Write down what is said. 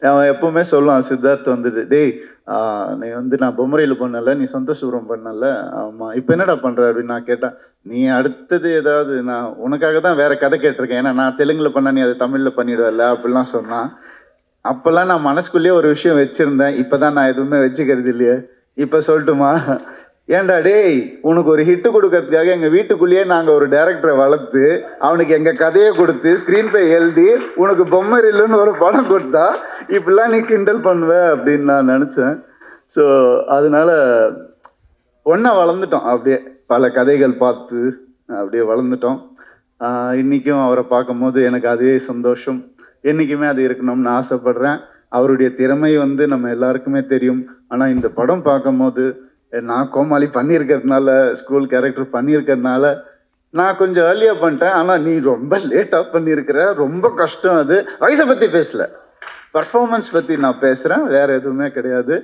அவன் எப்பவுமே சொல்லுவான் சித்தார்த் வந்துட்டு, டேய் நீ வந்து நான் பொம்மரையில் பண்ணல, நீ சந்தோஷபுரம் பண்ணல, ஆமாம் இப்போ என்னடா பண்ணுற அப்படின்னு நான் கேட்டேன். நீ அடுத்தது ஏதாவது நான் உனக்காக தான் வேற கதை கேட்டிருக்கேன், ஏன்னா நான் தெலுங்குல பண்ண நீ அதை தமிழில் பண்ணிடுவல அப்படிலாம் சொன்னான். அப்போல்லாம் நான் மனசுக்குள்ளேயே ஒரு விஷயம் வச்சுருந்தேன், இப்போ தான் நான் எதுவுமே வச்சுக்கிறது இல்லையே. இப்போ சொல்லட்டுமா, ஏன்டா டேய் உனக்கு ஒரு ஹிட்டு கொடுக்கறதுக்காக எங்கள் வீட்டுக்குள்ளேயே நாங்கள் ஒரு டைரக்டரை வளர்த்து அவனுக்கு எங்கள் கதையை கொடுத்து ஸ்க்ரீன் பிளே எழுதி உனக்கு பொம்மரில்லுன்னு ஒரு படம் கொடுத்தா இப்படிலாம் நீ கிண்டல் பண்ணுவ அப்படின்னு நான் நினச்சேன். ஸோ அதனால ஒன்றா வளர்ந்துட்டோம், அப்படியே பல கதைகள் பார்த்து அப்படியே வளர்ந்துட்டோம். இன்றைக்கும் அவரை பார்க்கும்போது எனக்கு அதே சந்தோஷம், என்றைக்குமே அது இருக்கணும்னு ஆசைப்படுறேன். அவருடைய திறமை வந்து நம்ம எல்லாருக்குமே தெரியும். ஆனால் இந்த படம் பார்க்கும்போது நான் கோமாளி பண்ணியிருக்கிறதுனால, ஸ்கூல் கேரக்டர் பண்ணியிருக்கிறதுனால நான் கொஞ்சம் ஏர்லியாக பண்ணிட்டேன். ஆனால் நீ ரொம்ப லேட்டாக பண்ணியிருக்கிற, ரொம்ப கஷ்டம் அது. வயசை பற்றி பேசலை, பர்ஃபார்மன்ஸ் பற்றி நான் பேசுகிறேன், வேறு எதுவுமே கிடையாது.